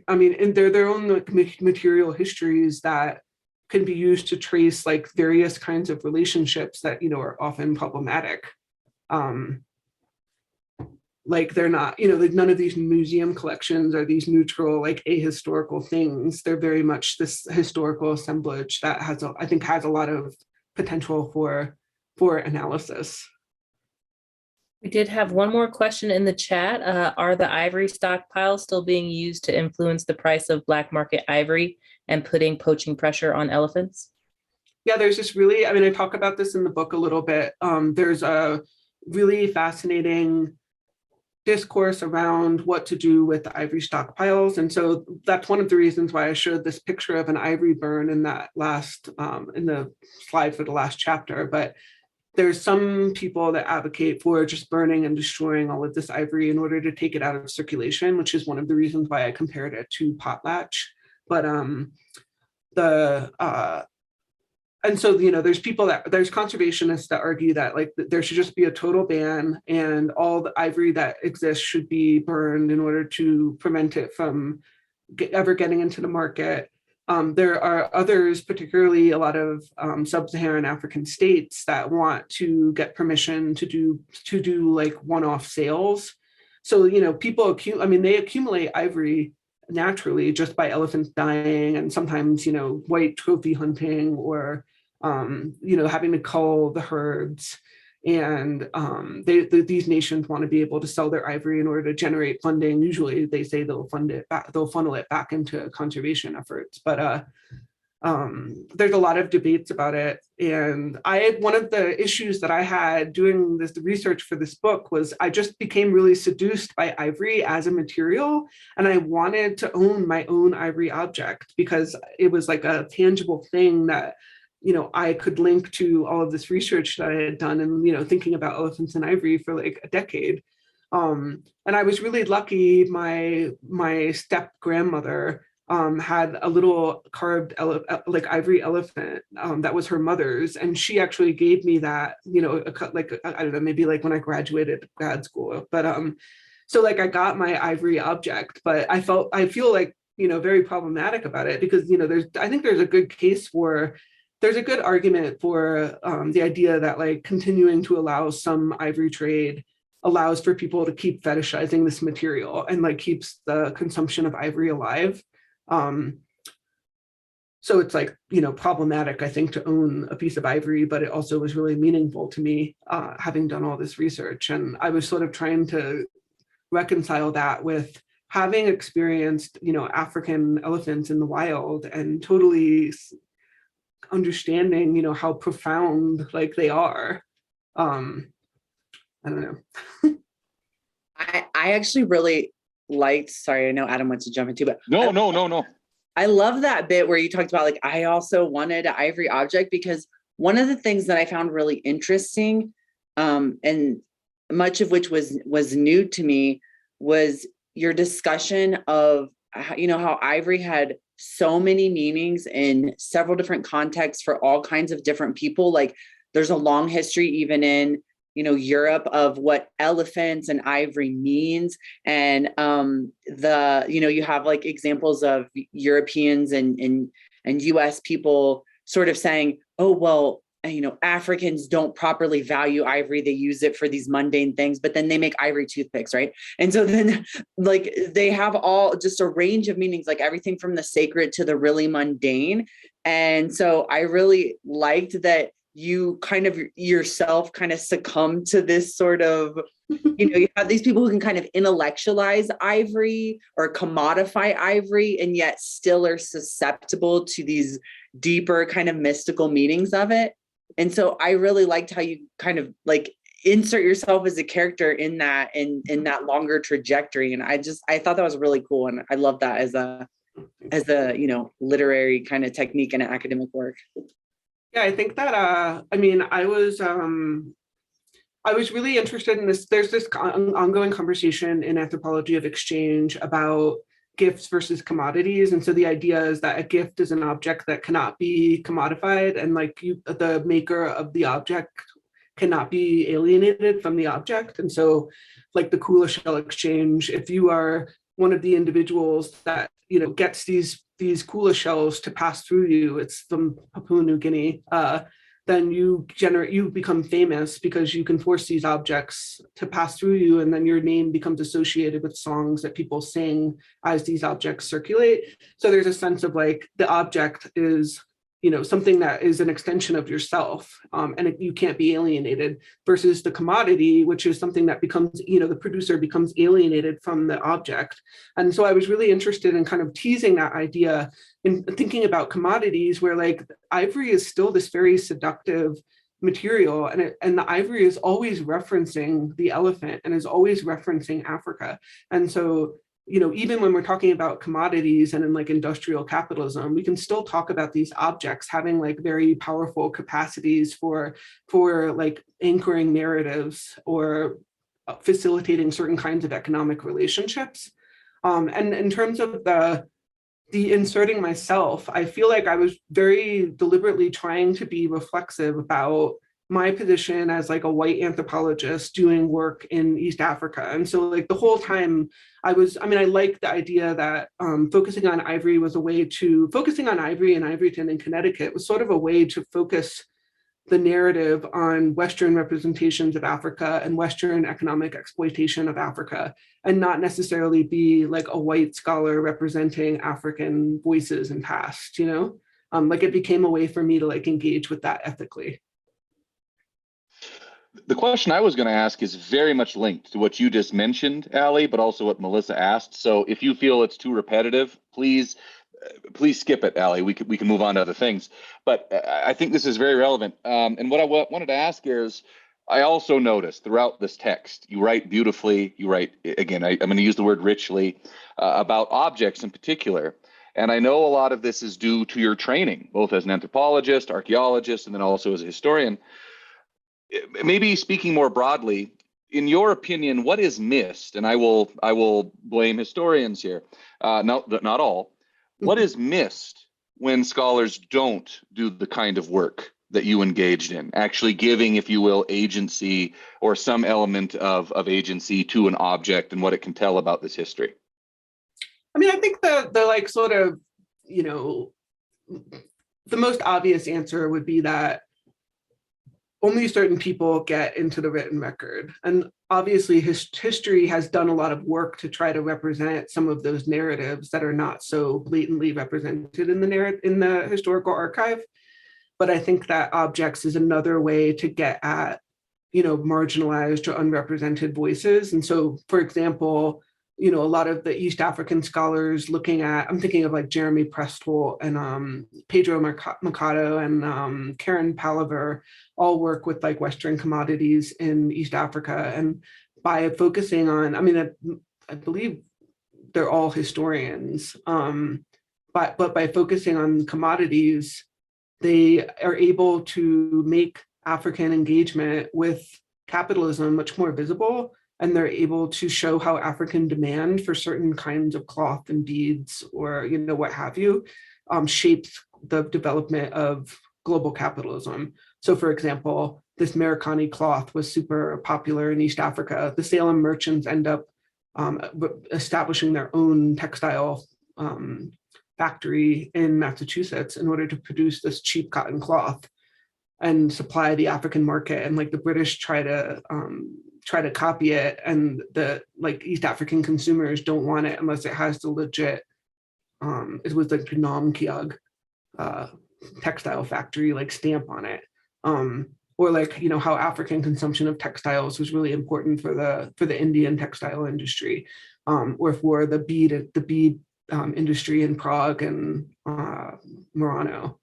and they're their own like material histories that can be used to trace like various kinds of relationships that are often problematic. Like they're not, like none of these museum collections are these neutral like ahistorical things. They're very much this historical assemblage that I think has a lot of potential for analysis. We did have one more question in the chat. Are the ivory stockpiles still being used to influence the price of black market ivory and putting poaching pressure on elephants? Yeah, there's this really, I talk about this in the book a little bit. There's a really fascinating discourse around what to do with the ivory stockpiles. And so that's one of the reasons why I showed this picture of an ivory burn in that last, in the slide for the last chapter. But there's some people that advocate for just burning and destroying all of this ivory in order to take it out of circulation, which is one of the reasons why I compared it to potlatch. But and so, there's there's conservationists that argue that like there should just be a total ban and all the ivory that exists should be burned in order to prevent it from ever getting into the market. There are others, particularly a lot of sub-Saharan African states, that want to get permission to do like one-off sales. So, you know, they accumulate ivory naturally just by elephants dying, and sometimes, you know, white trophy hunting, or you know, having to cull the herds. And these nations want to be able to sell their ivory in order to generate funding. Usually they say they'll funnel it back into conservation efforts. But there's a lot of debates about it. And one of the issues that I had doing the research for this book was I just became really seduced by ivory as a material. And I wanted to own my own ivory object because it was like a tangible thing that, you know, I could link to all of this research that I had done, and, you know, thinking about elephants and ivory for like a decade. And I was really lucky. My step grandmother had a little carved like ivory elephant that was her mother's, and she actually gave me that, you know, I don't know, maybe like when I graduated grad school. But so like I got my ivory object, but I feel like, you know, very problematic about it, because, you know, I think there's a good argument for the idea that like continuing to allow some ivory trade allows for people to keep fetishizing this material and like keeps the consumption of ivory alive. So it's like, you know, problematic, I think, to own a piece of ivory, but it also was really meaningful to me, having done all this research. And I was sort of trying to reconcile that with having experienced, you know, African elephants in the wild and totally understanding, you know, how profound like they are. I don't know. I actually really liked, sorry, I know Adam wants to jump into, but No. I love that bit where you talked about like, I also wanted an ivory object, because one of the things that I found really interesting, and much of which was new to me, was your discussion of, you know, how ivory had so many meanings in several different contexts for all kinds of different people. Like there's a long history even in, you know, Europe of what elephants and ivory means. And you know, you have like examples of Europeans and US people sort of saying, oh, well, you know, Africans don't properly value ivory. They use it for these mundane things, but then they make ivory toothpicks, right? And so then like they have all just a range of meanings, like everything from the sacred to the really mundane. And so I really liked that you kind of yourself kind of succumb to this sort of, you know, you have these people who can kind of intellectualize ivory or commodify ivory, and yet still are susceptible to these deeper kind of mystical meanings of it. And so I really liked how you kind of like insert yourself as a character in that longer trajectory. And I thought that was really cool. And I love that as a, you know, literary kind of technique and academic work. Yeah, I think that, I mean, I was really interested in this. There's this ongoing conversation in anthropology of exchange about gifts versus commodities. And so the idea is that a gift is an object that cannot be commodified, and like the maker of the object cannot be alienated from the object. And so like the Kula shell exchange, if you are one of the individuals that, you know, gets these Kula shells to pass through you, it's from Papua New Guinea, then you become famous because you can force these objects to pass through you, and then your name becomes associated with songs that people sing as these objects circulate. So there's a sense of like the object is, you know, something that is an extension of yourself, and you can't be alienated, versus the commodity, which is something that becomes, you know, the producer becomes alienated from the object. And so I was really interested in kind of teasing that idea in thinking about commodities, where like ivory is still this very seductive material, and the ivory is always referencing the elephant and is always referencing Africa. And so, you know, even when we're talking about commodities and in like industrial capitalism, we can still talk about these objects having like very powerful capacities for like anchoring narratives or facilitating certain kinds of economic relationships. And in terms of the inserting myself, I feel like I was very deliberately trying to be reflexive about my position as like a white anthropologist doing work in East Africa. And so like the whole time I like the idea that focusing on ivory and Ivoryton in Connecticut was sort of a way to focus the narrative on Western representations of Africa and Western economic exploitation of Africa, and not necessarily be like a white scholar representing African voices and past, like it became a way for me to like engage with that ethically. The question I was going to ask is very much linked to what you just mentioned, Ali, but also what Melissa asked. So if you feel it's too repetitive, please skip it, Ali. We can move on to other things. But I think this is very relevant. And what I wanted to ask is, I also noticed throughout this text, you write beautifully. You write, again, I'm going to use the word richly, about objects in particular. And I know a lot of this is due to your training, both as an anthropologist, archaeologist, and then also as a historian. Maybe speaking more broadly, in your opinion, what is missed? And I will blame historians here, not all. What is missed when scholars don't do the kind of work that you engaged in, actually giving, if you will, agency or some element of agency to an object and what it can tell about this history? I mean, I think the like sort of, the most obvious answer would be that only certain people get into the written record. And obviously history has done a lot of work to try to represent some of those narratives that are not so blatantly represented in the historical archive. But I think that objects is another way to get at, marginalized or unrepresented voices. And so, for example, a lot of the East African scholars I'm thinking of like Jeremy Prestholt and Pedro Mercado and Karen Palaver all work with like Western commodities in East Africa. And by focusing on, I believe they're all historians, but by focusing on commodities, they are able to make African engagement with capitalism much more visible. And they're able to show how African demand for certain kinds of cloth and beads or, what have you, shapes the development of global capitalism. So for example, this Mercantile cloth was super popular in East Africa. The Salem merchants end up establishing their own textile factory in Massachusetts in order to produce this cheap cotton cloth and supply the African market. And like the British try to copy it, and the like East African consumers don't want it unless it has the legit, it was like Phnom Kiag textile factory like stamp on it. Or like, how African consumption of textiles was really important for the Indian textile industry, or for the bead industry in Prague and Murano.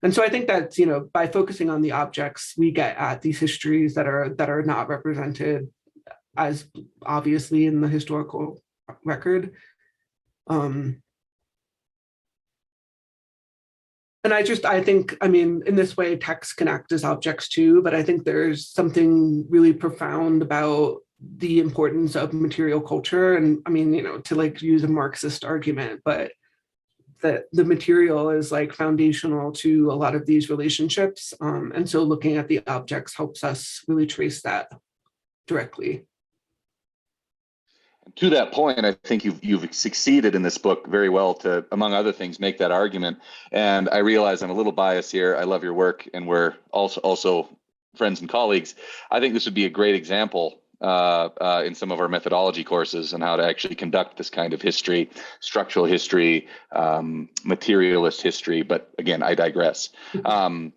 And so I think that, by focusing on the objects, we get at these histories that are not represented as obviously in the historical record. And I think, in this way, texts can act as objects too, but I think there's something really profound about the importance of material culture. And to like use a Marxist argument, but that the material is like foundational to a lot of these relationships. And so looking at the objects helps us really trace that directly. To that point, I think you've succeeded in this book very well to, among other things, make that argument. And I realize I'm a little biased here. I love your work, and we're also friends and colleagues. I think this would be a great example in some of our methodology courses on how to actually conduct this kind of history, structural history, materialist history. But again, I digress. I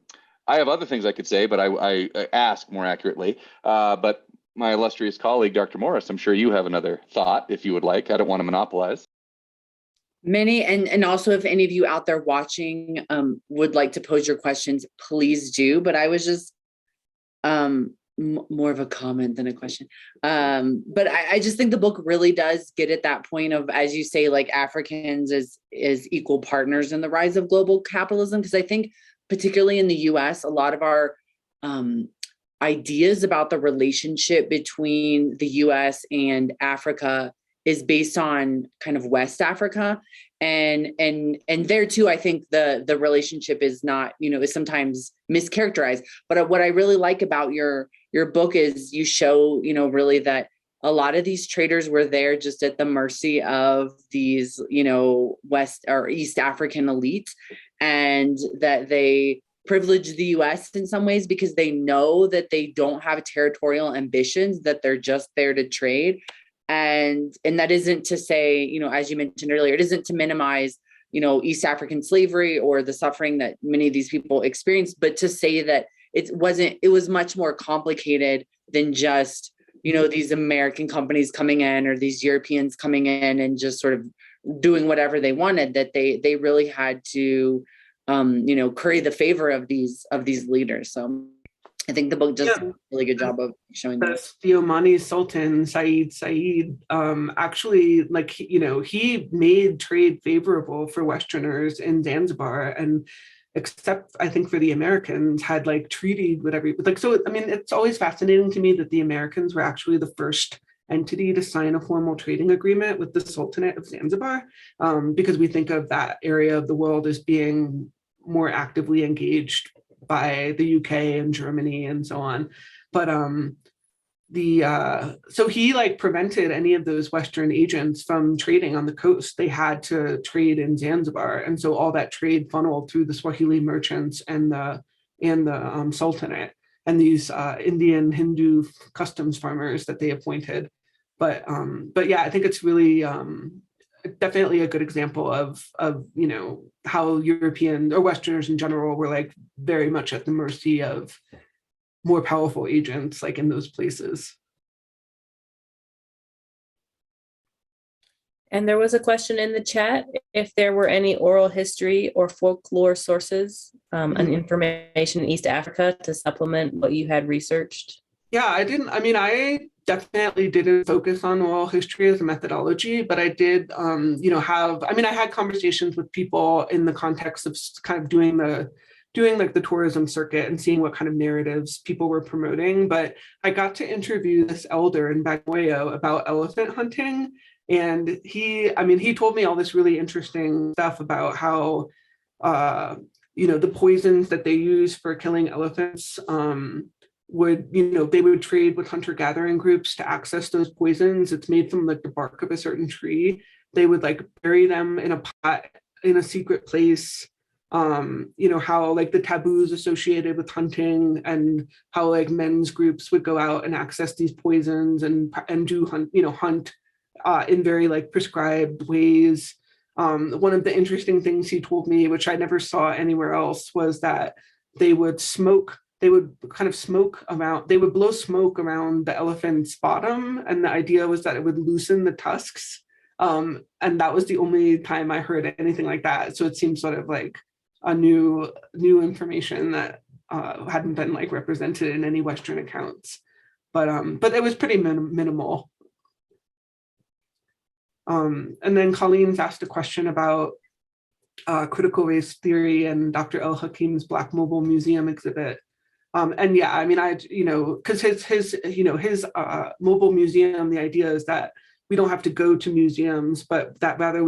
have other things I could say, but I ask more accurately. But my illustrious colleague, Dr. Morris, I'm sure you have another thought if you would like. I don't want to monopolize. Many, and also if any of you out there watching would like to pose your questions, please do. But I was just more of a comment than a question. But I just think the book really does get at that point of, as you say, like Africans as equal partners in the rise of global capitalism. Because I think particularly in the US, a lot of our ideas about the relationship between the US and Africa is based on kind of West Africa. And there too, I think the relationship is not, is sometimes mischaracterized. But what I really like about your book is you show, really that a lot of these traders were there just at the mercy of these, West or East African elites, and that they privilege the US in some ways because they know that they don't have territorial ambitions, that they're just there to trade. And that isn't to say, as you mentioned earlier, it isn't to minimize, East African slavery or the suffering that many of these people experienced, but to say that it was much more complicated than just, these American companies coming in or these Europeans coming in and just sort of doing whatever they wanted, that they really had to, curry the favor of these leaders. So I think the book does a really good job of showing that. The Omani Sultan, Said, actually, he made trade favorable for Westerners in Zanzibar, and except I think for the Americans, had treated with so I mean, it's always fascinating to me that the Americans were actually the first entity to sign a formal trading agreement with the Sultanate of Zanzibar, because we think of that area of the world as being more actively engaged by the UK and Germany and so on. But so he prevented any of those Western agents from trading on the coast. They had to trade in Zanzibar, and so all that trade funneled through the Swahili merchants and the Sultanate and these Indian Hindu customs farmers that they appointed. But yeah, I think it's really definitely a good example of how European or Westerners in general were very much at the mercy of more powerful agents in those places. And there was a question in the chat if there were any oral history or folklore sources and information in East Africa to supplement what you had researched. Yeah, I definitely didn't focus on oral history as a methodology, but I did, I had conversations with people in the context of kind of doing the tourism circuit and seeing what kind of narratives people were promoting. But I got to interview this elder in Bagamoyo about elephant hunting. And he told me all this really interesting stuff about how, the poisons that they use for killing elephants, they would trade with hunter-gathering groups to access those poisons. It's made from the bark of a certain tree. They would bury them in a pot in a secret place. How the taboos associated with hunting, and how men's groups would go out and access these poisons and do hunt in very prescribed ways. One of the interesting things he told me, which I never saw anywhere else, was that they would blow smoke around the elephant's bottom, and the idea was that it would loosen the tusks. And that was the only time I heard anything like that. So it seems sort of a new information that hadn't been represented in any Western accounts. But it was pretty minimal. And then Colleen's asked a question about critical race theory and Dr. El Hakim's Black Mobile Museum exhibit. And yeah, because his mobile museum, the idea is that we don't have to go to museums, but that rather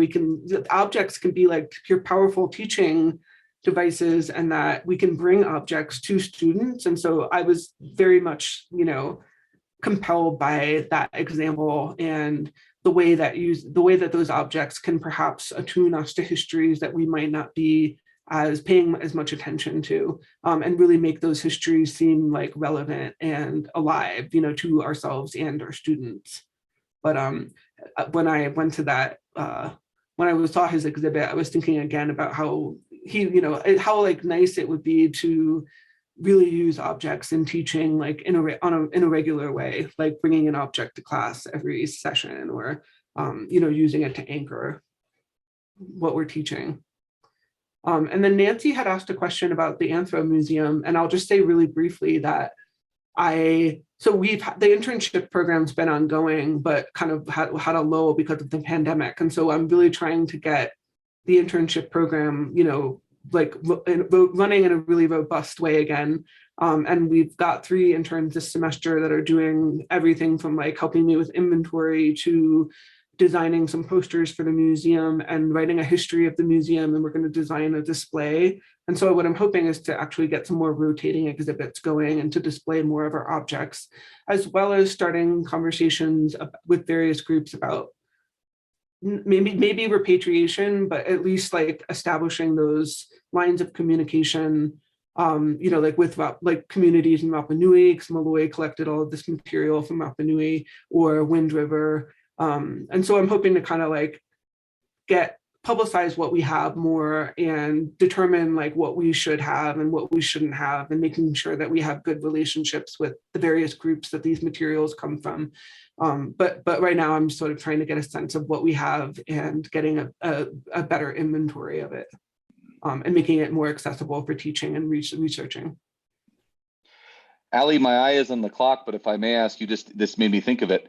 objects can be pure powerful teaching devices, and that we can bring objects to students. And so I was very much, compelled by that example and the way that those objects can perhaps attune us to histories that we might not be as paying as much attention to, and really make those histories seem relevant and alive, to ourselves and our students. But when I went to that, when I saw his exhibit, I was thinking again about how how nice it would be to really use objects in teaching in a regular way, bringing an object to class every session, or using it to anchor what we're teaching. And then Nancy had asked a question about the Anthro Museum, and I'll just say really briefly that the internship program's been ongoing, but kind of had a lull because of the pandemic. And so I'm really trying to get the internship program, running in a really robust way again. And we've got 3 interns this semester that are doing everything from helping me with inventory to designing some posters for the museum and writing a history of the museum, and we're going to design a display. And so what I'm hoping is to actually get some more rotating exhibits going and to display more of our objects, as well as starting conversations with various groups about maybe repatriation, but at least like establishing those lines of communication, like with like communities in Rapa Nui, because Malloy collected all of this material from Rapa Nui, or Wind River. And so I'm hoping to kind of like publicize what we have more and determine like what we should have and what we shouldn't have, and making sure that we have good relationships with the various groups that these materials come from. But right now I'm sort of trying to get a sense of what we have and getting a better inventory of it, and making it more accessible for teaching and researching. Ali, my eye is on the clock, but if I may ask you, this made me think of it.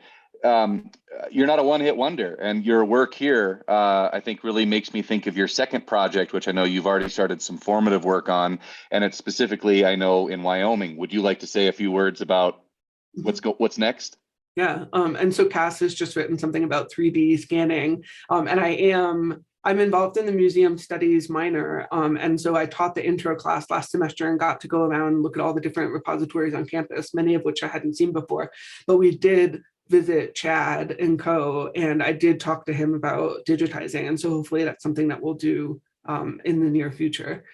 You're not a one-hit wonder, and your work here, I think, really makes me think of your second project, which I know you've already started some formative work on, and it's specifically, I know, in Wyoming. Would you like to say a few words about what's next? Yeah, and so Cass has just written something about 3D scanning, and I'm involved in the museum studies minor, and so I taught the intro class last semester and got to go around and look at all the different repositories on campus, many of which I hadn't seen before. But we did visit Chad and Co, and I did talk to him about digitizing, and so hopefully that's something that we'll do in the near future.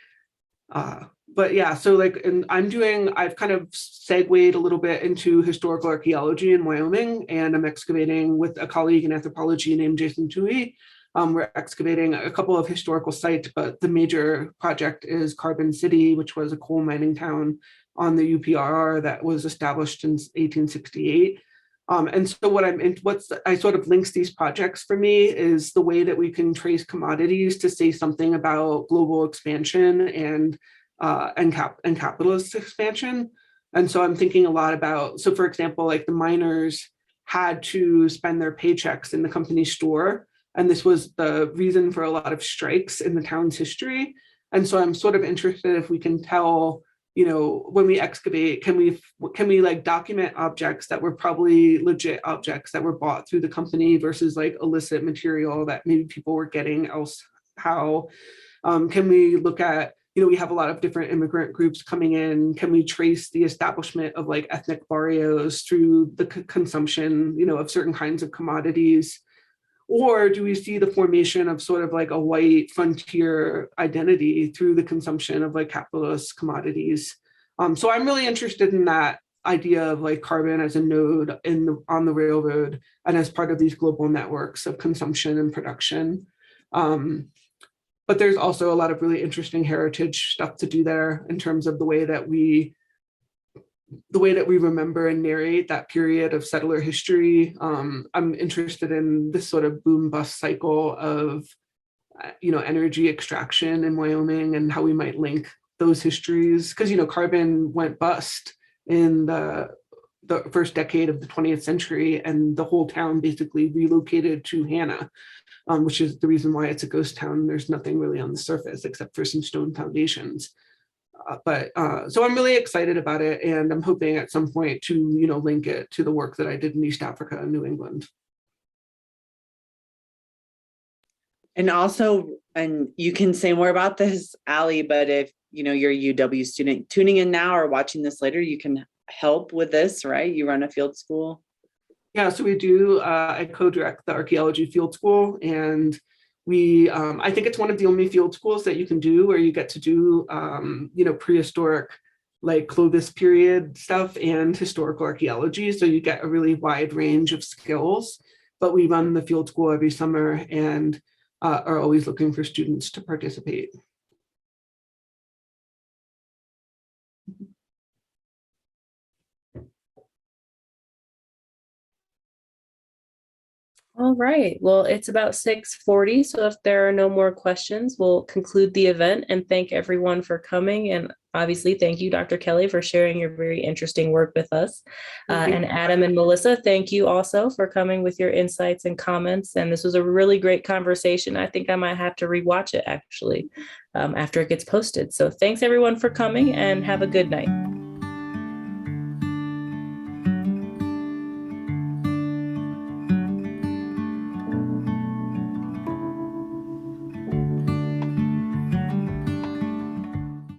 But yeah, so like, and I've kind of segued a little bit into historical archaeology in Wyoming, and I'm excavating with a colleague in anthropology named Jason Tui. We're excavating a couple of historical sites, but the major project is Carbon City, which was a coal mining town on the UPRR that was established in 1868. And so I sort of links these projects for me is the way that we can trace commodities to say something about global expansion and capitalist expansion. And so I'm thinking a lot about, so for example, like the miners had to spend their paychecks in the company store, and this was the reason for a lot of strikes in the town's history. And so I'm sort of interested if we can tell, when we excavate, can we like document objects that were probably legit objects that were bought through the company versus like illicit material that maybe people were getting else? How can we look at, we have a lot of different immigrant groups coming in. Can we trace the establishment of like ethnic barrios through the consumption, of certain kinds of commodities? Or do we see the formation of sort of like a white frontier identity through the consumption of like capitalist commodities? So I'm really interested in that idea of like carbon as a node on the railroad and as part of these global networks of consumption and production. But there's also a lot of really interesting heritage stuff to do there in terms of the way that we remember and narrate that period of settler history. I'm interested in this sort of boom bust cycle of, energy extraction in Wyoming and how we might link those histories. Because, carbon went bust in the first decade of the 20th century, and the whole town basically relocated to Hannah, which is the reason why it's a ghost town. There's nothing really on the surface except for some stone foundations. So I'm really excited about it, and I'm hoping at some point to, link it to the work that I did in East Africa and New England. And also, and you can say more about this, Ali, but if, you're a UW student tuning in now or watching this later, you can help with this, right? You run a field school. Yeah, so we do, I co-direct the archaeology field school, and we, I think it's one of the only field schools that you can do where you get to do, prehistoric, like Clovis period stuff and historical archaeology. So you get a really wide range of skills, but we run the field school every summer and are always looking for students to participate. All right. Well, it's about 6:40. So if there are no more questions, we'll conclude the event and thank everyone for coming. And obviously, thank you, Dr. Kelly, for sharing your very interesting work with us. And Adam and Melissa, thank you also for coming with your insights and comments. And this was a really great conversation. I think I might have to rewatch it actually after it gets posted. So thanks everyone for coming and have a good night.